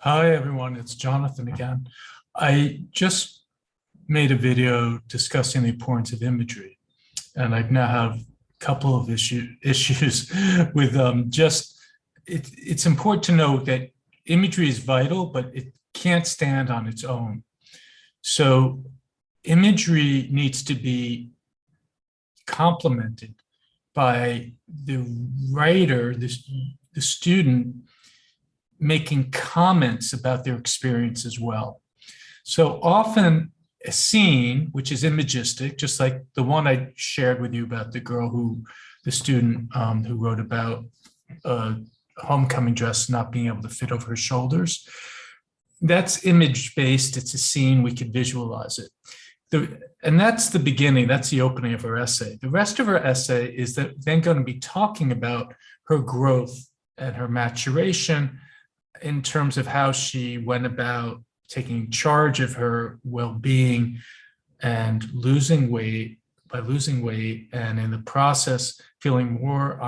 Hi, everyone. It's Jonathan again. I just made a video discussing the importance of imagery, and I now have a couple of issues with just it's important to note that imagery is vital, but it can't stand on its own. So imagery needs to be complemented by the writer, the student, making comments about their experience as well. So often a scene, which is imagistic, just like the one I shared with you about the student who wrote about a homecoming dress not being able to fit over her shoulders. That's image-based. It's a scene. We can visualize it. And that's the beginning. That's the opening of her essay. The rest of her essay is then going to be talking about her growth and her maturation in terms of how she went about taking charge of her well-being and losing weight, and in the process feeling more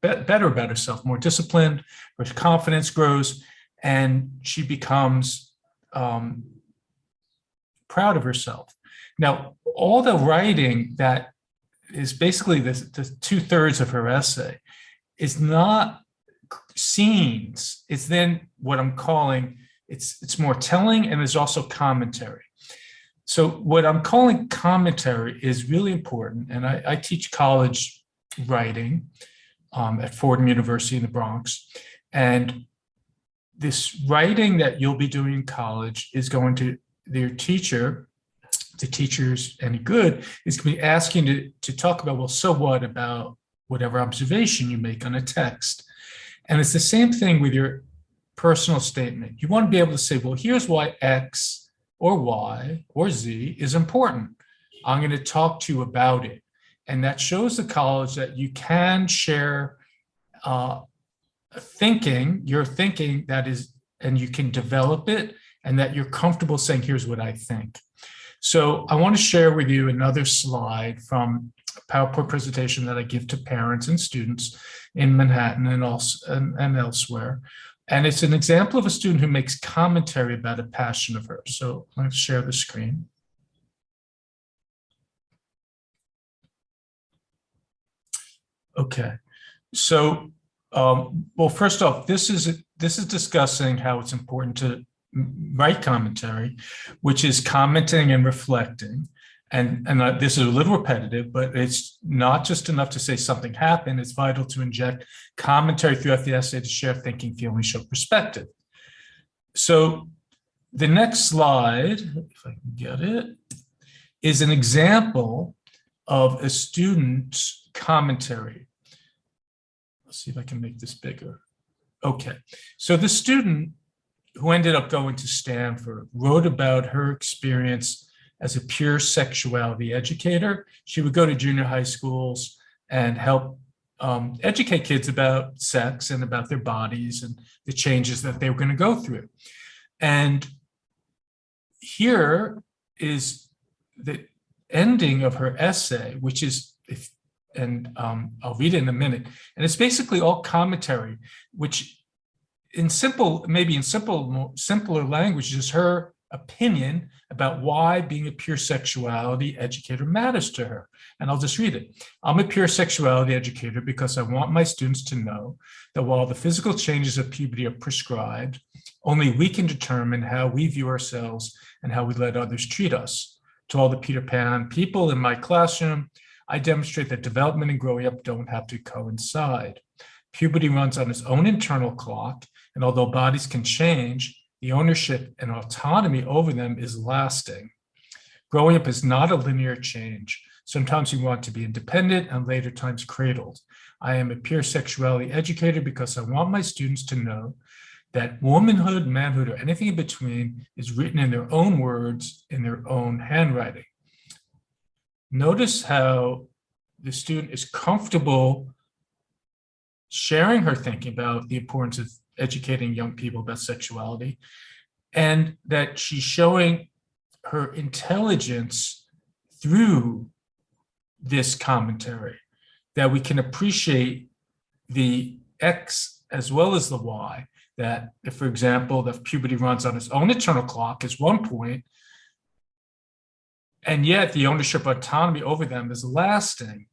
better about herself, more disciplined. Her confidence grows, and she becomes proud of herself. Now, all the writing that is basically the 2/3 of her essay is not scenes. It's then what I'm calling, it's more telling, and there's also commentary. So what I'm calling commentary is really important. And I teach college writing at Fordham University in the Bronx. And this writing that you'll be doing in college is going to, their teacher, the teacher's any good, is going to be asking to talk about, well, so what about whatever observation you make on a text? And it's the same thing with your personal statement. You want to be able to say, well, here's why X or Y or Z is important. I'm going to talk to you about it. And that shows the college that you can share your thinking that is, and you can develop it, and that you're comfortable saying, here's what I think. So I want to share with you another slide from a PowerPoint presentation that I give to parents and students in Manhattan and also and elsewhere. And it's an example of a student who makes commentary about a passion of hers. So I'm going to share the screen. Okay. So, well, first off, this is discussing how it's important to write commentary, which is commenting and reflecting. And this is a little repetitive, but it's not just enough to say something happened. It's vital to inject commentary throughout the essay to share thinking, feeling, show perspective. So the next slide, if I can get it, is an example of a student's commentary. Let's see if I can make this bigger. Okay, so the student who ended up going to Stanford wrote about her experience as a pure sexuality educator. She would go to junior high schools and help educate kids about sex and about their bodies and the changes that they were going to go through. And here is the ending of her essay, which is, I'll read it in a minute. And it's basically all commentary, which maybe in simpler language, is her opinion about why being a pure sexuality educator matters to her. And I'll just read it. I'm a pure sexuality educator because I want my students to know that while the physical changes of puberty are prescribed, only we can determine how we view ourselves and how we let others treat us. To all the Peter Pan people in my classroom, I demonstrate that development and growing up don't have to coincide. Puberty runs on its own internal clock, and although bodies can change, the ownership and autonomy over them is lasting. Growing up is not a linear change. Sometimes we want to be independent and later times cradled. I am a pure sexuality educator because I want my students to know that womanhood, manhood, or anything in between is written in their own words, in their own handwriting. Notice how the student is comfortable sharing her thinking about the importance of educating young people about sexuality, and that she's showing her intelligence through this commentary, that we can appreciate the X as well as the Y, that if, for example, the puberty runs on its own internal clock is one point, and yet the ownership autonomy over them is lasting.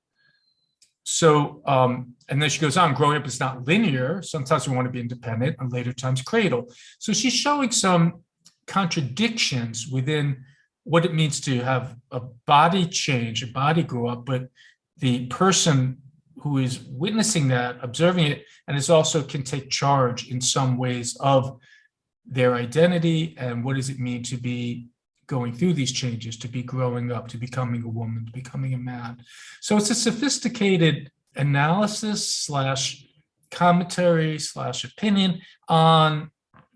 So, and then she goes on, growing up is not linear. Sometimes we want to be independent, and later times cradle. So she's showing some contradictions within what it means to have a body change, a body grow up, but the person who is witnessing that, observing it, and is also can take charge in some ways of their identity and what does it mean to be going through these changes, to be growing up, to becoming a woman, to becoming a man. So it's a sophisticated analysis slash commentary slash opinion on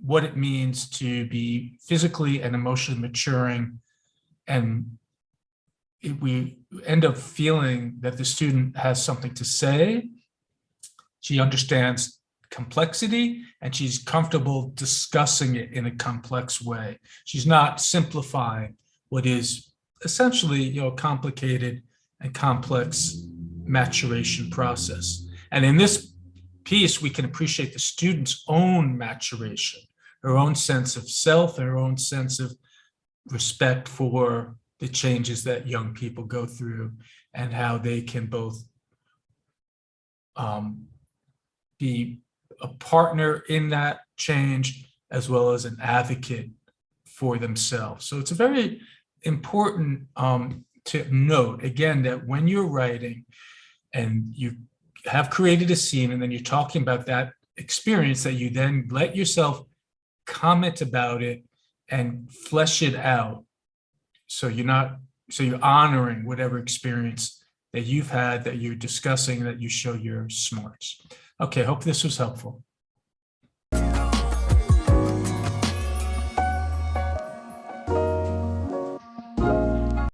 what it means to be physically and emotionally maturing. And we end up feeling that the student has something to say. She understands complexity and she's comfortable discussing it in a complex way. She's not simplifying what is essentially, complicated and complex maturation process. And in this piece, we can appreciate the student's own maturation, her own sense of self, her own sense of respect for the changes that young people go through and how they can both be a partner in that change as well as an advocate for themselves. So it's a very important to note, again, that when you're writing and you have created a scene and then you're talking about that experience, that you then let yourself comment about it and flesh it out. So you're honoring whatever experience that you've had, that you're discussing, that you show your smarts. Okay, hope this was helpful.